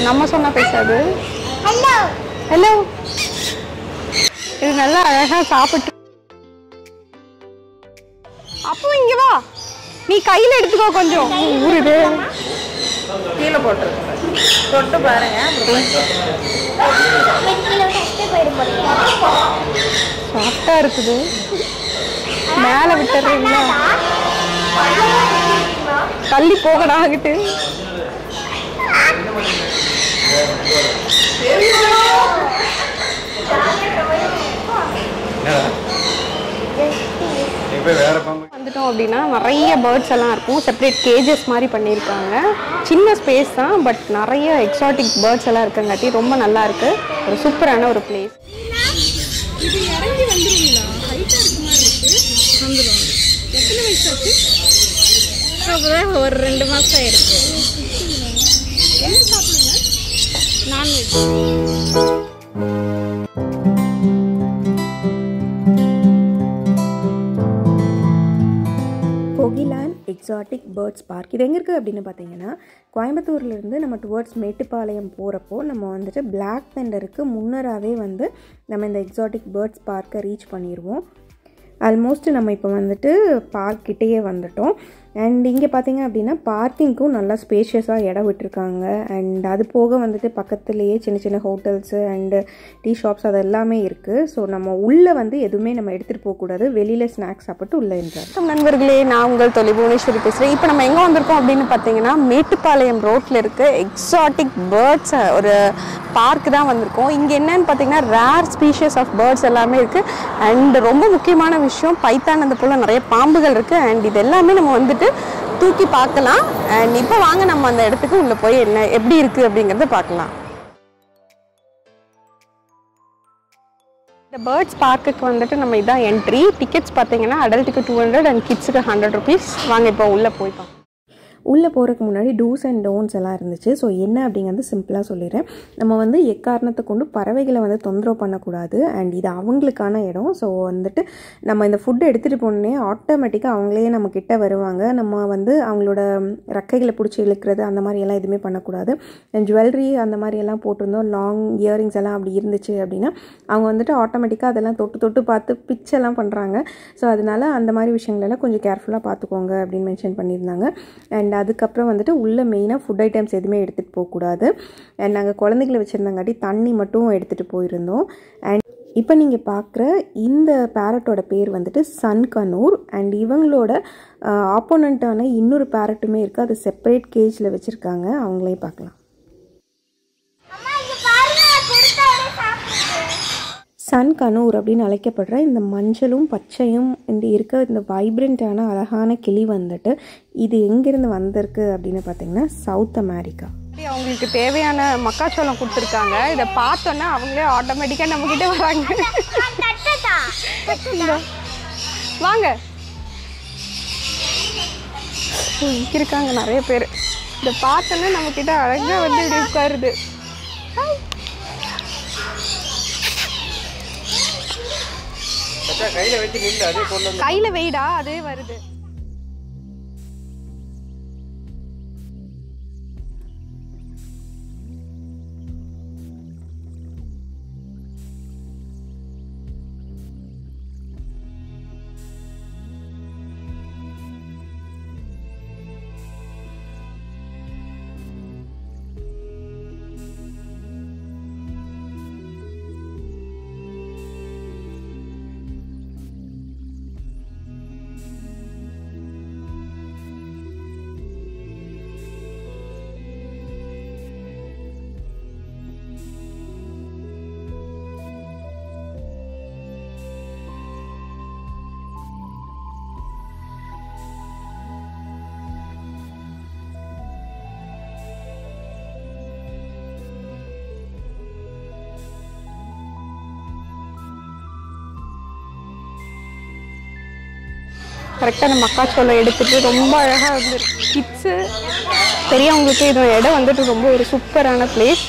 நம்ம சொன்னா பேசாது. Hello hello. இது நல்லா அழகா சாப்பிட்டு. அப்போ இங்க வா, நீ கையில எடுத்துக்கோ. கொஞ்சம் ஊறுது, கீழே போட்டுருங்க. தொட்டு பாருங்க. சாஃப்டா இருக்குது. மேல விட்டுறீங்களா? தள்ளி போகடா ஆகிட்டு. வந்துட்டோம் அப்படின்னா நிறைய பேர்ட்ஸ் எல்லாம் இருக்கும். செப்பரேட் கேஜஸ் மாதிரி பண்ணியிருக்காங்க. சின்ன ஸ்பேஸ் தான், பட் நிறைய எக்ஸாட்டிக் பேர்ட்ஸ் எல்லாம் இருக்குங்காட்டி ரொம்ப நல்லா இருக்கு. ஒரு சூப்பரான ஒரு பிளேஸ். இது இறங்கி வந்துருங்களா? ஹைட்டா இருக்க மாதிரி இருக்கு. வந்துருவாங்க. எத்தனை வயசு ஆச்சு? ஒரு 2 மாசம் ஆயிருக்கு. என்ன சாப்பிடுங்க? நான்வெஜ். கோகிலாண்ட் எக்ஸாட்டிக் பேர்ட்ஸ் பார்க் இது எங்கே இருக்குது அப்படின்னு பார்த்தீங்கன்னா, கோயம்புத்தூர்லேருந்து நம்ம டுவர்ட்ஸ் மேட்டுப்பாளையம் போகிறப்போ நம்ம வந்துட்டு பிளாக் தண்டருக்கு முன்னராகவே வந்து நம்ம இந்த எக்ஸாட்டிக் பேர்ட்ஸ் பார்க்கை ரீச் பண்ணிடுவோம். ஆல்மோஸ்ட் நம்ம இப்போ வந்துட்டு பார்க்கிட்டேயே வந்துட்டோம். அண்ட் இங்கே பார்த்திங்க அப்படின்னா பார்க்கிங்க்கும் நல்லா ஸ்பேஷியஸாக இடம் விட்டுருக்காங்க. அண்ட் அது போக வந்துட்டு பக்கத்துலேயே சின்ன சின்ன ஹோட்டல்ஸு அண்டு டீ ஷாப்ஸ் அது எல்லாமே இருக்குது. ஸோ நம்ம உள்ளே வந்து எதுவுமே நம்ம எடுத்துகிட்டு போகக்கூடாது. வெளியில் ஸ்நாக்ஸ் சாப்பிட்டு உள்ளே இருந்தார். நண்பர்களே, நான் உங்கள் தொழில் புவனேஸ்வரி பேசுகிறேன். இப்போ நம்ம எங்கே வந்திருக்கோம் அப்படின்னு பார்த்தீங்கன்னா, மேட்டுப்பாளையம் ரோட்டில் இருக்க எக்ஸாட்டிக் பேர்ட்ஸ் ஒரு பார்க் தான் வந்திருக்கோம். இங்கே என்னன்னு பார்த்தீங்கன்னா, ரேர் ஸ்பீஷியஸ் ஆஃப் பேர்ட்ஸ் எல்லாமே இருக்குது. அண்ட் ரொம்ப முக்கியமான விஷயம், பைத்தான் அந்த போல் நிறைய பாம்புகள் இருக்குது. அண்ட் இது எல்லாமே நம்ம வந்துட்டு தூக்கி பார்க்கலாம். அண்ட் இப்போ வாங்க நம்ம அந்த இடத்துக்கு உள்ளே போய் என்ன எப்படி இருக்குது அப்படிங்கிறத பார்க்கலாம். இந்த பேர்ட்ஸ் பார்க்குக்கு வந்துட்டு நம்ம இதான் என்ட்ரி. டிக்கெட்ஸ் பார்த்தீங்கன்னா அடல்ட்டுக்கு 200 அண்ட் கிட்ஸுக்கு 100 ருபீஸ். வாங்க இப்போ உள்ளே போய் பார்க்கலாம். உள்ளே போகிறதுக்கு முன்னாடி டூஸ் அண்ட் டோன்ஸ் எல்லாம் இருந்துச்சு. ஸோ என்ன அப்படிங்கிறது சிம்பிளாக சொல்லிடுறேன். நம்ம வந்து எக்காரணத்தை கொண்டு பறவைகளை வந்து தொந்தரவு பண்ணக்கூடாது. அண்ட் இது அவங்களுக்கான இடம். ஸோ வந்துட்டு நம்ம இந்த ஃபுட்டு எடுத்துகிட்டு போனோன்னே ஆட்டோமேட்டிக்காக அவங்களே நம்ம கிட்ட வருவாங்க. நம்ம வந்து அவங்களோட ரெக்கைகளை பிடிச்சி இழுக்கிறது அந்த மாதிரி எல்லாம் எதுவுமே பண்ணக்கூடாது. அண்ட் ஜுவல்லரி அந்த மாதிரி எல்லாம் போட்டிருந்தோம், லாங் இயரிங்ஸ் எல்லாம் அப்படி இருந்துச்சு அப்படின்னா அவங்க வந்துட்டு ஆட்டோமேட்டிக்காக அதெல்லாம் தொட்டு தொட்டு பார்த்து பிச்செல்லாம் பண்ணுறாங்க. ஸோ அதனால அந்த மாதிரி விஷயங்களெல்லாம் கொஞ்சம் கேர்ஃபுல்லாக பார்த்துக்கோங்க அப்படின்னு மென்ஷன் பண்ணியிருந்தாங்க. அண்ட் அதுக்கப்புறம் வந்துட்டு உள்ளே மெயினாக ஃபுட் ஐட்டம்ஸ் எதுவுமே எடுத்துகிட்டு போகக்கூடாது. அண்ட் நாங்கள் குழந்தைகளை வச்சுருந்தாங்காட்டி தண்ணி மட்டும் எடுத்துகிட்டு போயிருந்தோம். அண்ட் இப்போ நீங்கள் பார்க்குற இந்த பேரட்டோட பேர் வந்துட்டு சன் கனூர். அண்ட் இவங்களோட ஆப்போனண்ட்டான இன்னொரு பேரட்டுமே இருக்குது. அது செப்பரேட் கேஜில் வச்சுருக்காங்க. அவங்களையும் பார்க்கலாம். சன் கனூர் அப்படின்னு அழைக்கப்படுற இந்த மஞ்சளும் பச்சையும் இந்த இருக்க இந்த வைப்ரண்ட்டான அழகான கிளி வந்துட்டு இது எங்கேருந்து வந்திருக்கு அப்படின்னு பார்த்தீங்கன்னா சவுத் அமெரிக்கா. அவங்களுக்கு தேவையான மக்காச்சோளம் கொடுத்துருக்காங்க. இதை பார்த்தோன்னா அவங்களே ஆட்டோமேட்டிக்காக நம்மக்கிட்ட வராங்க. வாங்க, இருக்காங்க நிறைய பேர். இதை பார்த்தோன்னா நம்மக்கிட்ட அழகாக வந்து இப்படி உட்காருது. கையில வெயிடா அதே வருது. கரெக்டாக அந்த மக்காச்சோளம் எடுத்துகிட்டு ரொம்ப அழகாக வந்து கிட்ஸு பெரியவங்களுக்கு இது இடம் வந்துட்டு ரொம்ப ஒரு சூப்பரான பிளேஸ்.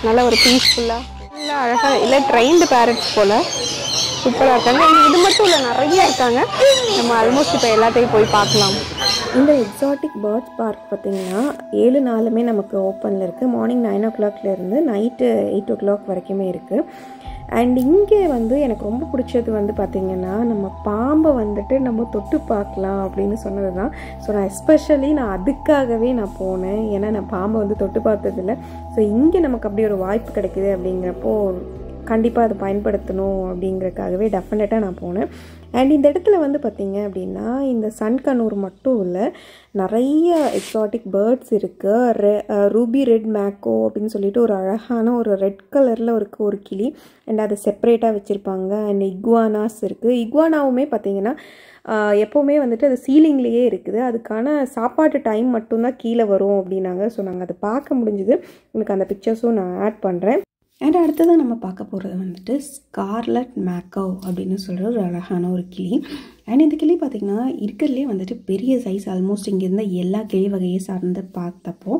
நல்லா ஒரு பீஸ்ஃபுல்லாக நல்லா அழகாக இல்லை ட்ரெயின்டு பேரட்ஸ் போல் சூப்பராக இருக்காங்க. இது மட்டும் இல்லை, நிறைய இருக்காங்க. நம்ம ஆல்மோஸ்ட் இப்போ எல்லாத்தையும் போய் பார்க்கலாம். இந்த எக்ஸாட்டிக் பேர்ட்ஸ் பார்க் பார்த்திங்கன்னா 7 நாளுமே நமக்கு ஓப்பனில் இருக்குது. மார்னிங் 9 o'clockலேருந்து நைட்டு 8 o'clock வரைக்குமே இருக்குது. அண்ட் இங்கே வந்து எனக்கு ரொம்ப பிடிச்சது வந்து பார்த்திங்கன்னா நம்ம பாம்பை வந்துட்டு நம்ம தொட்டு பார்க்கலாம் அப்படின்னு சொன்னது தான். ஸோ நான் எஸ்பெஷலி அதுக்காகவே நான் போனேன். ஏன்னா நான் பாம்பை வந்து தொட்டு பார்த்ததில்லை. ஸோ இங்கே நமக்கு அப்படி ஒரு வாய்ப்பு கிடைக்குது அப்படிங்கிறப்போ கண்டிப்பாக அதை பயன்படுத்தணும் அப்படிங்கிறதுக்காகவே டெஃபினட்டாக நான் போனேன். அண்ட் இந்த இடத்துல வந்து பார்த்திங்க அப்படின்னா இந்த சன்கனூர் மட்டும் இல்லை, நிறைய எக்ஸாட்டிக் பேர்ட்ஸ் இருக்குது. ரூபி ரெட் மேக்கோ அப்படின்னு சொல்லிட்டு ஒரு அழகான ஒரு ரெட் கலரில் ஒரு கிளி, அண்ட் அதை செப்பரேட்டாக வச்சுருப்பாங்க. அண்ட் இக்வானாஸ் இருக்குது. இக்வானாவுமே பார்த்திங்கன்னா எப்போவுமே வந்துட்டு அது சீலிங்லேயே இருக்குது. அதுக்கான சாப்பாட்டு டைம் மட்டும்தான் கீழே வரும் அப்படின்னாங்க. ஸோ நாங்கள் அதை பார்க்க முடிஞ்சுது. எனக்கு அந்த பிக்சர்ஸும் நான் ஆட் பண்ணுறேன். அண்ட் அடுத்ததான் நம்ம பார்க்க போகிறது வந்துட்டு ஸ்கார்லட் மேக்கவ் அப்படின்னு சொல்கிற ஒரு அழகான ஒரு கிளி. அண்ட் இந்த கிளி பார்த்திங்கன்னா இருக்கிறதுலே வந்துட்டு பெரிய சைஸ். ஆல்மோஸ்ட் இங்கே இருந்த எல்லா கிளி வகையை சார்ந்து பார்த்தப்போ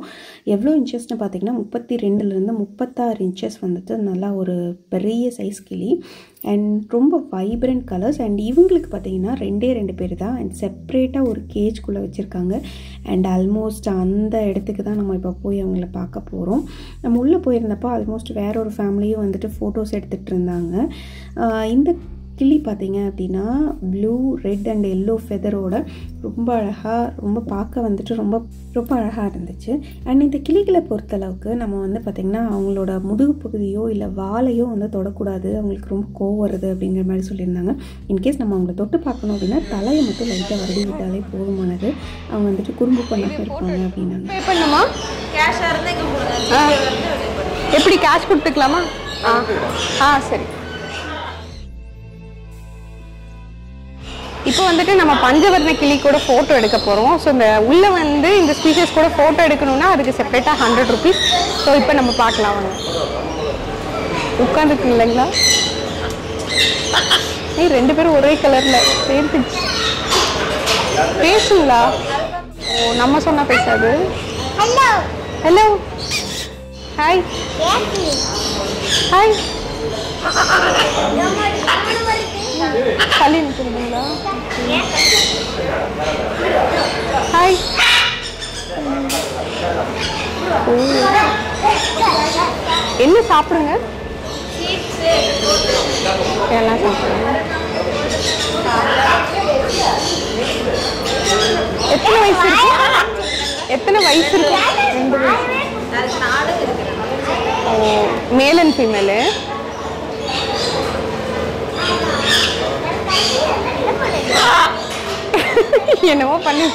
எவ்வளோ இன்ச்சஸ்ன்னு பார்த்திங்கன்னா 32லேருந்து 36 இன்ச்சஸ் வந்துட்டு நல்லா ஒரு பெரிய சைஸ் கிளி. அண்ட் ரொம்ப வைப்ரண்ட் கலர்ஸ். அண்ட் இவங்களுக்கு பார்த்திங்கன்னா 2 பேர் தான். அண்ட் செப்ரேட்டாக ஒரு கேஜ்குள்ளே வச்சுருக்காங்க. அண்ட் ஆல்மோஸ்ட் அந்த இடத்துக்கு தான் நம்ம இப்போ போய் அவங்கள பார்க்க போகிறோம். நம்ம உள்ளே போயிருந்தப்போ ஆல்மோஸ்ட் வேற ஒரு ஃபேமிலியும் வந்துட்டு ஃபோட்டோஸ் எடுத்துகிட்டு இருந்தாங்க. இந்த கிளி பார்த்திங்க அப்படின்னா ப்ளூ, ரெட் அண்ட் எல்லோ ஃபெதரோட ரொம்ப அழகாக, ரொம்ப பார்க்க வந்துட்டு ரொம்ப ரொம்ப அழகாக இருந்துச்சு. அண்ட் இந்த கிளிகளை பொறுத்தளவுக்கு நம்ம வந்து பார்த்திங்கன்னா அவங்களோட முதுகு பகுதியோ இல்லை வாலையோ வந்து தொடக்கூடாது, அவங்களுக்கு ரொம்ப கோவம் வருது அப்படிங்கிற மாதிரி சொல்லியிருந்தாங்க. இன்கேஸ் நம்ம அவங்கள தொட்டு பார்க்கணும் அப்படின்னா தலையை மட்டும் லைட்டாக வருடி விட்டாலே போதுமானது. அவங்க வந்துட்டு குறும்பு பண்ணாமல் இருப்பாங்க அப்படின்னாங்க. பே பண்ணுமா? கேஷாக இருந்தால் இங்கே போடுங்க. எப்படி கேஷ் கொடுத்துக்கலாமா? சரி. இப்போ வந்துட்டு நம்ம பஞ்சவர்ண கிளி கூட ஃபோட்டோ எடுக்க போகிறோம். ஸோ இந்த உள்ளே வந்து இந்த ஸ்பீஷஸ் கூட ஃபோட்டோ எடுக்கணும்னா அதுக்கு செப்பரேட்டாக 100 rupees. ஸோ இப்போ நம்ம பார்க்கலாம். அவங்க உட்காந்துருக்கு இல்லைங்களா? 2 பேரும் ஒரே கலரில் சேர்த்து பேசுங்களா? ஓ, நம்ம சொன்னால் பேசாது. Hello hello, hi hi. Salim சொல்லுங்களா? ஹாய். என்ன சாப்பிடுங்க? எல்லாம் சாப்பிடுங்க. எத்தனை வயசு இருக்கு? எத்தனை வயசு இருக்கு? 2 வயசு. ஓ, மேல் அண்ட் ஃபீமேலு. என்னவோ பண்ணு.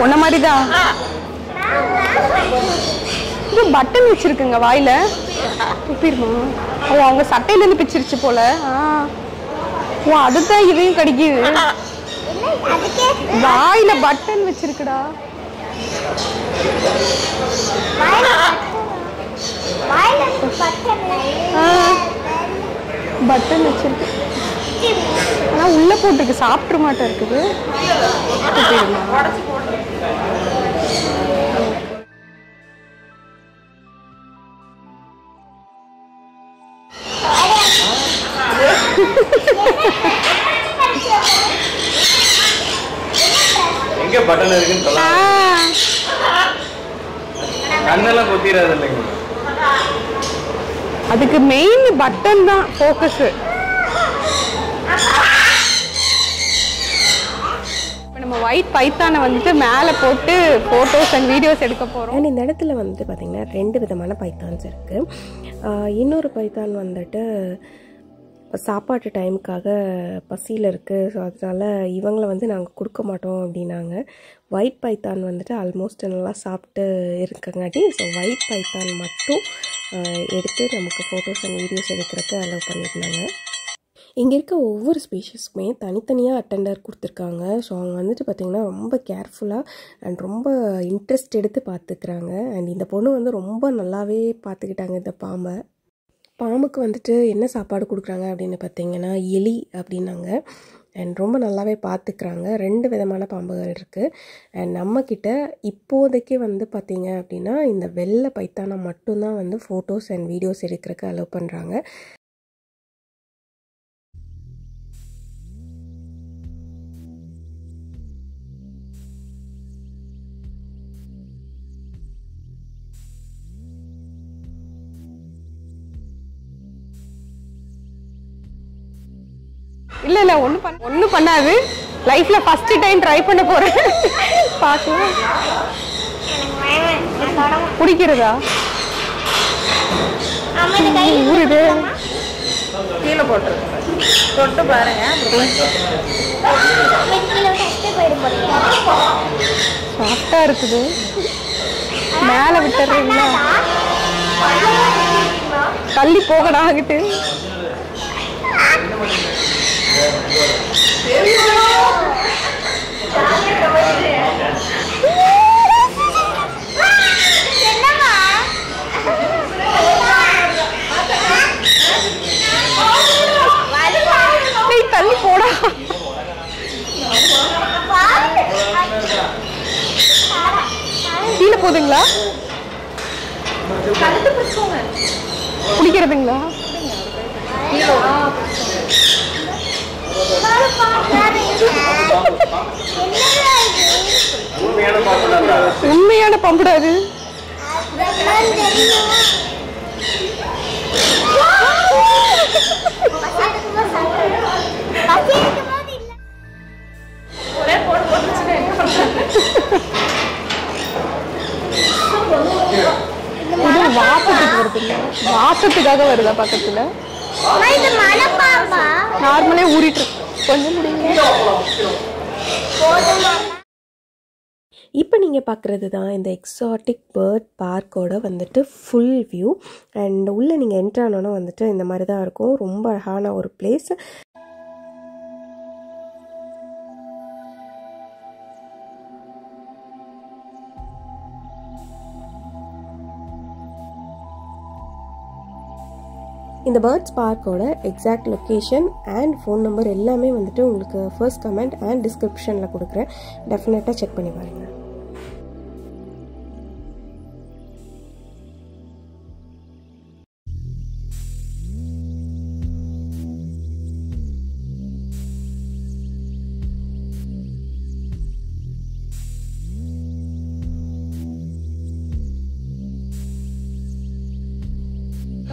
உன்ன மாதிரிதான் இது பட்டன் வச்சிருக்குங்க வாயில. துப்பிடுமா? ஓ, அவங்க சட்டையில இருந்து பிச்சிருச்சு போல. ஓ, அதுதான் இதையும் கடிக்குது. வாயில பட்டன் வச்சிருக்குடா. பட்டன் வச்சிருக்கு. ஆனா உள்ள போட்டுருக்கு. சாப்பிட மாட்டேன் இருக்குது. எங்க பட்டன் இருக்குன்னு சொல்லலாம். கண்ணெல்லாம் கொத்திராது இல்லைங்க. அதுக்கு மெயின் பட்டன் தான் ஃபோக்கஸ். இப்போ நம்ம ஒயிட் பைத்தானை வந்துட்டு மேலே போட்டு ஃபோட்டோஸ் அண்ட் வீடியோஸ் எடுக்க போகிறோம். அண்ட் இந்த இடத்துல வந்துட்டு பார்த்திங்கன்னா 2 விதமான பைத்தான்ஸ் இருக்குது. இன்னொரு பைத்தான் வந்துட்டு சாப்பாட்டு டைமுக்காக பசியில் இருக்குது. ஸோ அதனால் இவங்களை வந்து நாங்கள் கொடுக்க மாட்டோம் அப்படின்னாங்க. ஒயிட் பைத்தான் வந்துட்டு ஆல்மோஸ்ட் நல்லா சாப்பிட்டு இருக்கங்காட்டி ஸோ ஒயிட் பைத்தான் மட்டும் எடுத்து நமக்கு ஃபோட்டோஸ் அண்ட் வீடியோஸ் எடுக்கிறதுக்கு அலோவ் பண்ணியிருந்தாங்க. இங்கே இருக்க ஒவ்வொரு ஸ்பீஷஸ்க்குமே தனித்தனியாக அட்டெண்டர் கொடுத்துருக்காங்க. ஸோ அவங்க வந்துட்டு பார்த்திங்கன்னா ரொம்ப கேர்ஃபுல்லாக அண்ட் ரொம்ப இன்ட்ரெஸ்ட் எடுத்து பார்த்துக்கிறாங்க. அண்ட் இந்த பொண்ணு வந்து ரொம்ப நல்லாவே பார்த்துக்கிட்டாங்க இந்த பாம்பை. பாம்புக்கு வந்துட்டு என்ன சாப்பாடு கொடுக்குறாங்க அப்படின்னு பார்த்திங்கன்னா எலி அப்படின்னாங்க. அண்ட் ரொம்ப நல்லாவே பார்த்துக்கிறாங்க. 2 விதமான பாம்புகள் இருக்குது. அண்ட் நம்மக்கிட்ட இப்போதைக்கு வந்து பார்த்திங்க அப்படின்னா இந்த வெள்ளை பைத்தானை மட்டும்தான் வந்து ஃபோட்டோஸ் அண்ட் வீடியோஸ் எடுக்கிறதுக்கு அலோவ் பண்ணுறாங்க. இல்லை ஒன்றும் பண்ணாது. லைஃப்பில் ஃபஸ்ட்டு டைம் ட்ரை பண்ண போகிறேன். பார்க்கலாம். பிடிக்கிறதா? ஊருது. கீழே போட்டு தொட்டு பாருங்க. சாஃப்டாக இருக்குது. மேலே விட்டுறீங்களா? தள்ளி போகடா ஆகிட்டு. தள்ளி போடா. கீழே போதுங்களா? பிடிக்கிறதுங்களா? உண்மையான பம்புடா அது. வாசத்துக்காக வருதா பக்கத்துல? நார்மலே ஊறிட்டு கொஞ்சம் முடியுங்க. இப்போ நீங்கள் பார்க்குறது தான் இந்த எக்ஸாட்டிக் பேர்ட் பார்க்கோட வந்துட்டு ஃபுல் வியூ. அண்ட் உள்ளே நீங்கள் என்ட்ரு ஆனோன்னா வந்துட்டு இந்த மாதிரி தான் இருக்கும். ரொம்ப அழகான ஒரு பிளேஸ். இந்த பேர்ட்ஸ் பார்க்கோட exact location and phone number எல்லாமே வந்துட்டு உங்களுக்கு ஃபர்ஸ்ட் கமெண்ட் அண்ட் டிஸ்கிரிப்ஷனில் கொடுக்குறேன். டெஃபினட்டாக செக் பண்ணி பாருங்கள்.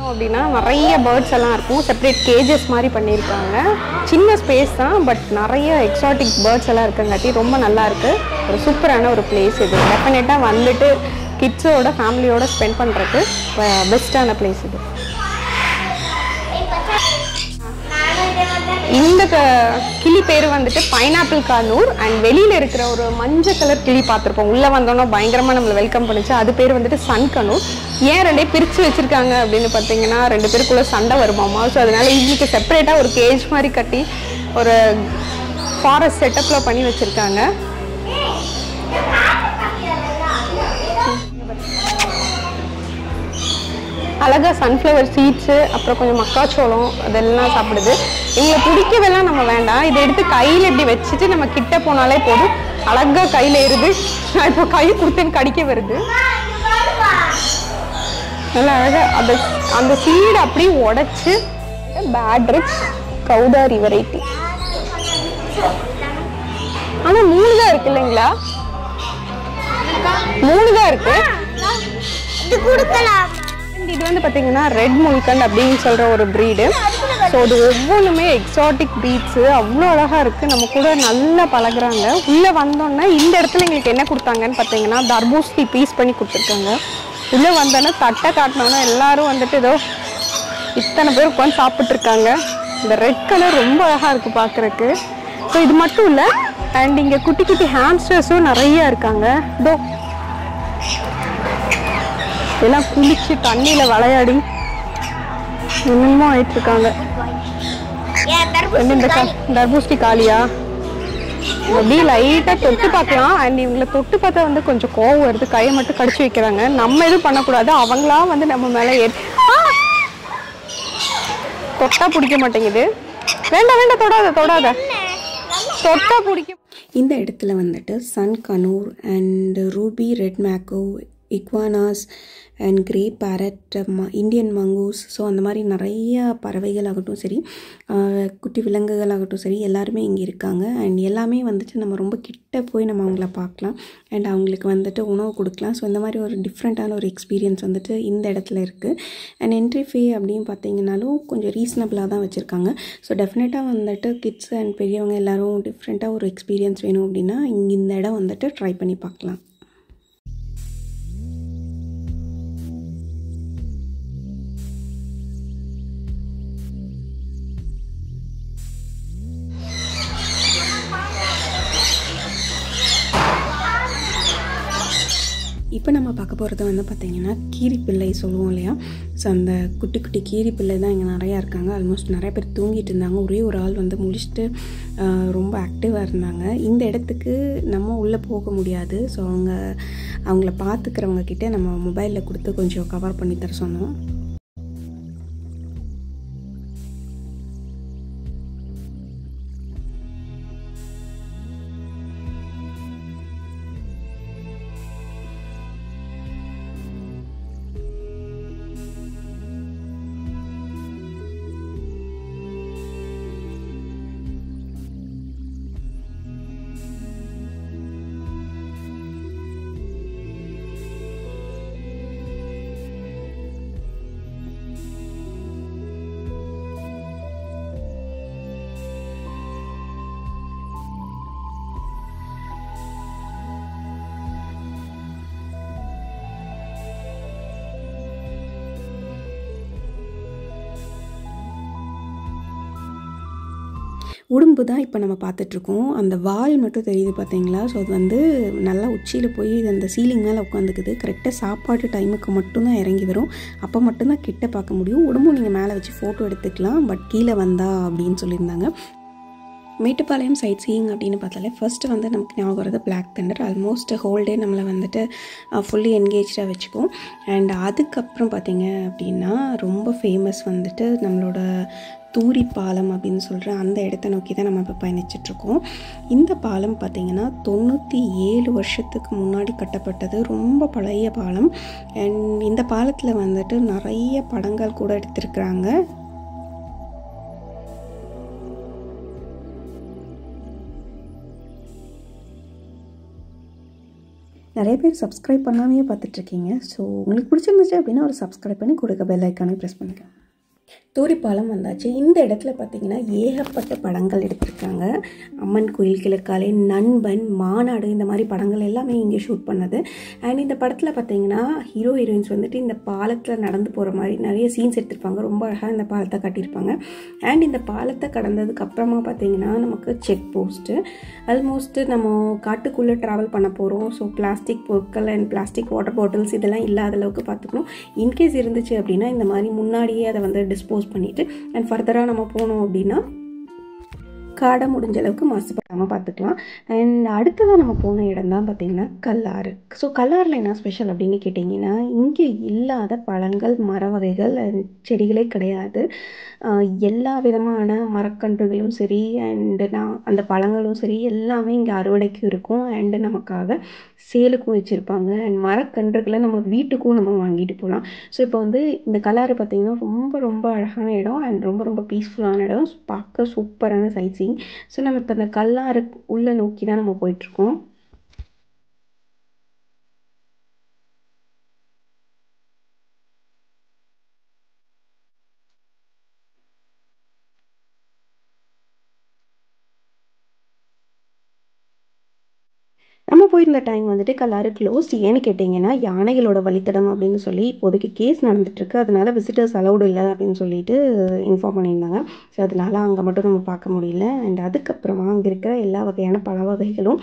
அப்படின்னா நிறைய பேர்ட்ஸ் எல்லாம் இருக்கும். செப்பரேட் கேஜஸ் மாதிரி பண்ணியிருக்காங்க. சின்ன ஸ்பேஸ் தான், பட் நிறைய எக்ஸாட்டிக் பேர்ட்ஸ் எல்லாம் இருக்குங்காட்டி ரொம்ப நல்லா இருக்கு. ஒரு சூப்பரான ஒரு பிளேஸ் இது. டெஃபினட்டாக வந்துட்டு கிட்ஸோட ஃபேமிலியோட ஸ்பெண்ட் பண்ணுறதுக்கு பெஸ்ட்டான பிளேஸ் இது. இந்த கிளி பேர் வந்துட்டு பைனாப்பிள் கார்னூர். அண்ட் வெளியில் இருக்கிற ஒரு மஞ்சள் கலர் கிளி பார்த்துருப்போம். உள்ளே வந்தோன்னா பயங்கரமாக நம்மளை வெல்கம் பண்ணிச்சு. அது பேர் வந்துட்டு சன் கனூர். ஏன் ரெண்டே பிரித்து வச்சுருக்காங்க அப்படின்னு பார்த்தீங்கன்னா 2 பேருக்குள்ளே சண்டை வருமாமா. ஸோ அதனால் இவங்களுக்கு செப்பரேட்டாக ஒரு கேஜ் மாதிரி கட்டி ஒரு ஃபாரஸ்ட் செட்டப்பில் பண்ணி வச்சுருக்காங்க. அழகாக சன்ஃப்ளவர் சீட்ஸு, அப்புறம் கொஞ்சம் மக்காச்சோளம் அதெல்லாம் சாப்பிடுது. இவங்களை பிடிக்கவெல்லாம் நம்ம வேண்டாம். இதை எடுத்து கையில் இப்படி வச்சுட்டு நம்ம கிட்ட போனாலே போதும். அழகாக கையில் ஏறுது. நான் இப்போ கை கொடுத்தேன்னு கடிக்க வருது. நல்லா அழகாக அந்த சீடை அப்படியே உடச்சி பேட்ரிக்ஸ் கவுதாரி வெரைட்டி. ஆனால் 3 தான் இருக்கு இல்லைங்களா? 3 தான் இருக்கு. இது வந்து பார்த்தீங்கன்னா ரெட் முல்கண்ட் அப்படின்னு சொல்கிற ஒரு ப்ரீடு. ஸோ அது ஒவ்வொன்றுமே எக்ஸாட்டிக் ப்ரீட்ஸு. அவ்வளோ அழகாக இருக்குது. நம்ம கூட நல்லா பழகுறாங்க. உள்ளே வந்தோன்னே இந்த இடத்துல எங்களுக்கு என்ன கொடுத்தாங்கன்னு பார்த்தீங்கன்னா தர்பூசணி பீஸ் பண்ணி கொடுத்துருக்காங்க. உள்ளே வந்தோன்னா தட்டை காட்டினோன்னா எல்லோரும் வந்துட்டு ஏதோ இத்தனை பேர் உட்காந்து சாப்பிட்ருக்காங்க. இந்த ரெட் கலர் ரொம்ப அழகாக இருக்குது பார்க்குறக்கு. ஸோ இது மட்டும் இல்லை, அண்ட் இங்கே குட்டி குட்டி ஹாம்ஸ்டர்ஸும் நிறையா இருக்காங்க. இதோ எல்லாம் குளிச்சு தண்ணியில் விளையாடி என்னமோ ஆயிட்டுருக்காங்க. இந்த தர்பூசணி காலியா அப்படியே லைட்டாக தொட்டு பார்க்கலாம். அண்ட் இவங்களை தொட்டு பார்த்தா வந்து கொஞ்சம் கோவம் வருது. கையை மட்டும் கடிச்சு வைக்கிறாங்க. நம்ம எதுவும் பண்ணக்கூடாது. அவங்களா வந்து நம்ம மேலே தொட்டா பிடிக்க மாட்டேங்குது. வேண்டாம் வேண்டாம், தொடாத தொடாத. தொட்டா பிடிக்கும். இந்த இடத்துல வந்துட்டு sun conure and ruby red macaw, iguanas and grey parrot, Indian mongoose, so அந்த மாதிரி நிறையா பறவைகள் ஆகட்டும் சரி, குட்டி விலங்குகள் ஆகட்டும் சரி, எல்லாருமே இங்கே இருக்காங்க. அண்ட் எல்லாமே வந்துட்டு நம்ம ரொம்ப கிட்ட போய் நம்ம அவங்கள பார்க்கலாம் அண்ட் அவங்களுக்கு வந்துட்டு உணவு கொடுக்கலாம். ஸோ இந்த மாதிரி ஒரு டிஃப்ரெண்ட்டான ஒரு எக்ஸ்பீரியன்ஸ் வந்துட்டு இந்த இடத்துல இருக்குது. அண்ட் என்ட்ரி ஃபீ அப்படின்னு பார்த்தீங்கன்னாலும் கொஞ்சம் ரீசனபிளாக தான் வச்சுருக்காங்க. ஸோ டெஃபினட்டாக வந்துட்டு கிட்ஸ் அண்ட் பெரியவங்க எல்லோரும் டிஃப்ரெண்ட்டாக ஒரு எக்ஸ்பீரியன்ஸ் வேணும் அப்படின்னா இங்கே இந்த இடம் வந்துட்டு ட்ரை பண்ணி பார்க்கலாம். இப்போ நம்ம பார்க்க போகிறது வந்து பார்த்திங்கன்னா கீரிப்பிள்ளை சொல்லுவோம் இல்லையா. ஸோ அந்த குட்டி குட்டி கீரிப்பிள்ளை தான் இங்கே நிறையா இருக்காங்க. ஆல்மோஸ்ட் நிறைய பேர் தூங்கிட்டு இருந்தாங்க. ஒரே ஒரு ஆள் வந்து முடிச்சுட்டு ரொம்ப ஆக்டிவாக இருந்தாங்க. இந்த இடத்துக்கு நம்ம உள்ளே போக முடியாது. ஸோ அவங்கள பார்த்துக்கிறவங்க கிட்டே நம்ம மொபைலில் கொடுத்து கொஞ்சம் கவர் பண்ணி தர சொன்னோம். உடும்பு தான் இப்போ நம்ம பார்த்துட்ருக்கோம். அந்த வால் மட்டும் தெரியுது பார்த்தீங்களா. ஸோ அது வந்து நல்லா உச்சியில் போய் அந்த சீலிங் மேலே உட்காந்துக்குது. கரெக்டாக சாப்பாட்டு டைமுக்கு மட்டும்தான் இறங்கி வரும். அப்போ மட்டும்தான் கிட்ட பார்க்க முடியும். உடும்பும் நீங்கள் மேலே வச்சு ஃபோட்டோ எடுத்துக்கலாம், பட் கீழே வந்தா அப்படின்னு சொல்லியிருந்தாங்க. மேட்டுப்பாளையம் சைட் சீயிங் அப்படின்னு பார்த்தாலே ஃபர்ஸ்ட்டு வந்து நமக்கு ஞாபகம் வருது Black Thunder. Almost whole day நம்மளை வந்துட்டு ஃபுல்லி என்கேஜாக வச்சுக்கும். அண்ட் அதுக்கப்புறம் பார்த்திங்க அப்படின்னா ரொம்ப ஃபேமஸ் வந்துட்டு நம்மளோட தூரி பாலம் அப்படின்னு சொல்கிற அந்த இடத்த நோக்கி தான் நம்ம இப்போ பயணிச்சிட்ருக்கோம். இந்த பாலம் பார்த்திங்கன்னா 97 வருஷத்துக்கு முன்னாடி கட்டப்பட்டது. ரொம்ப பழைய பாலம். அண்ட் இந்த பாலத்தில் வந்துட்டு நிறைய படங்கள் கூட எடுத்திருக்கிறாங்க. நிறைய பேர் சப்ஸ்கிரைப் பண்ணாமே பார்த்துட்ருக்கீங்க. ஸோ உங்களுக்கு பிடிச்சிருந்துச்சு அப்படின்னா ஒரு சப்ஸ்கிரைப் பண்ணி கொடுக்க பெல் ஐக்கானே ப்ரெஸ் பண்ணுங்கள். தூரிப்பாலம் வந்தாச்சு. இந்த இடத்துல பார்த்திங்கன்னா ஏகப்பட்ட படங்கள் எடுத்திருக்காங்க. அம்மன் கோயில், கிழக்காலை, நண்பன், மாநாடு, இந்த மாதிரி படங்கள் எல்லாமே இங்கே ஷூட் பண்ணது. அண்ட் இந்த படத்தில் பார்த்திங்கன்னா ஹீரோ ஹீரோயின்ஸ் வந்துட்டு இந்த பாலத்தில் நடந்து போகிற மாதிரி நிறைய சீன்ஸ் எடுத்திருப்பாங்க. ரொம்ப அழகாக இந்த பாலத்தை கட்டியிருப்பாங்க. அண்ட் இந்த பாலத்தை கடந்ததுக்கு அப்புறமா பார்த்திங்கன்னா நமக்கு செக் போஸ்ட்டு. ஆல்மோஸ்ட்டு நம்ம காட்டுக்குள்ளே ட்ராவல் பண்ண போகிறோம். ஸோ பிளாஸ்டிக் பொருட்கள் அண்ட் பிளாஸ்டிக் வாட்டர் பாட்டில்ஸ் இதெல்லாம் இல்லாத அளவுக்கு பார்த்துக்கணும். இன்கேஸ் இருந்துச்சு அப்படின்னா இந்த மாதிரி முன்னாடியே அதை வந்து டிஸ்போஸ் பண்ணிவிட்டு அண்ட் ஃபர்தராக நம்ம போனோம் அப்படின்னா காடை முடிஞ்ச அளவுக்கு மாசுபடாமல் பார்த்துக்கலாம். அண்ட் அடுத்ததாக நம்ம போன இடம் தான் பார்த்திங்கன்னா கல்லாறு. ஸோ கல்லாறில் என்ன ஸ்பெஷல் அப்படின்னு கேட்டிங்கன்னா இங்கே இல்லாத பழங்கள், மர வகைகள் செடிகளே கிடையாது. எல்லா விதமான மரக்கன்றுகளும் சரி அண்டு அந்த பழங்களும் சரி எல்லாமே இங்கே அறுவடைக்கு இருக்கும். அண்டு நமக்காக சேலுக்கும் வச்சுருப்பாங்க. அண்ட் மரக்கன்றுகளை நம்ம வீட்டுக்கும் நம்ம வாங்கிட்டு போகலாம். ஸோ இப்போ வந்து இந்த கல்லாறு பார்த்திங்கன்னா ரொம்ப ரொம்ப அழகான இடம் அண்ட் ரொம்ப ரொம்ப பீஸ்ஃபுல்லான இடம். பார்க்க சூப்பரான சைட் சீயிங். ஸோ நம்ம இப்போ இந்த கல்லாறு உள்ளே நோக்கி தான் நம்ம போயிட்டுருக்கோம். நம்ம போயிருந்த டைம் வந்துட்டு கல்லாறு க்ளோஸ். ஏன்னு கேட்டிங்கன்னா யானைகளோட வழித்தடம் அப்படின்னு சொல்லி இப்போதைக்கு கேஸ் நடந்துகிட்ருக்கு. அதனால விசிட்டர்ஸ் அலௌடு இல்லை அப்படின்னு சொல்லிட்டு இன்ஃபார்ம் பண்ணியிருந்தாங்க. ஸோ அதனால் அங்கே மட்டும் நம்ம பார்க்க முடியல. அண்ட் அதுக்கப்புறமா அங்கே இருக்கிற எல்லா வகையான பழ வகைகளும்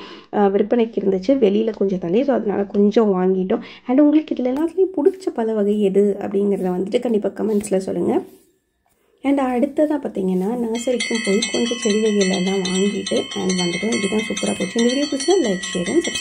விற்பனைக்கு இருந்துச்சு வெளியில் கொஞ்சம் தள்ளி. ஸோ அதனால் கொஞ்சம் வாங்கிட்டோம். அண்ட் உங்களுக்கு இதில் எல்லாத்துலேயும் பிடிச்ச பழ வகை எது அப்படிங்கிறத வந்துட்டு கண்டிப்பாக கமெண்ட்ஸில் சொல்லுங்கள். அண்ட் அடுத்ததாக பார்த்திங்கன்னா நர்சரிக்கும் போய் கொஞ்சம் செடி வகைகளெல்லாம் வாங்கிட்டு அண்ட் வந்துட்டு இப்படி தான் சூப்பராக போச்சு. இந்த வீடியோ பிடிச்சா லைக், ஷேர் அண்ட் சப்ஸ்கிரைப்.